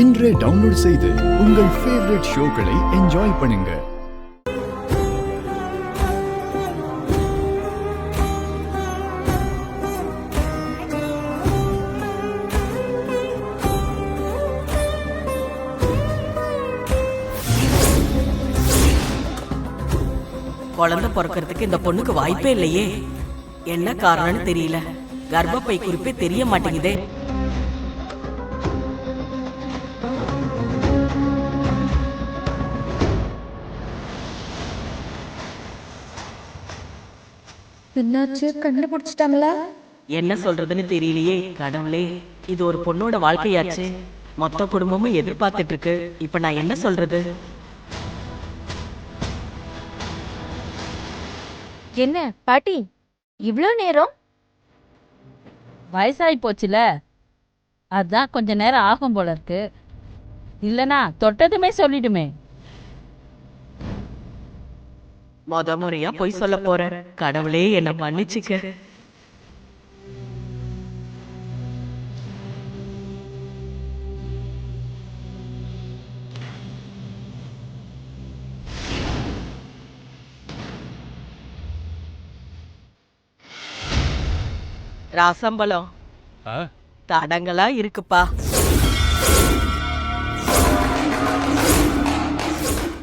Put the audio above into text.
இன்றே டவுன்லோட் செய்து உங்கள் ஃபேவரட் ஷோக்களை என்ஜாய் பண்ணுங்க. குழந்தை பிறக்கிறதுக்கு இந்த பொண்ணுக்கு வாய்ப்பே இல்லையே. என்ன காரணம்னு தெரியல. கர்ப்பப்பை குறிப்பே தெரிய மாட்டேங்குதே. என்னாச்சு, கண்டுபிடிச்சிட்டாங்களா? என்ன சொல்றதுன்னு தெரியலையே. கடவுளே, இது ஒரு பொண்ணோட வாழ்க்கையாச்சு. மொத்த குடும்பமும் எதிர்பார்த்துட்டு இருக்கு. இப்ப நான் என்ன சொல்றது? என்ன பாட்டி, இவ்ளோ நேரம்? வயசாகி போச்சுல, அதான் கொஞ்ச நேரம் ஆகும் போல இருக்கு. இல்லைனா தொட்டதுமே சொல்லிடுமே. முறையா பொய் சொல்ல போறேன். கடவுளே என்ன மன்னிச்சுக்க. ராசம்பழம் தடங்களா இருக்குப்பா.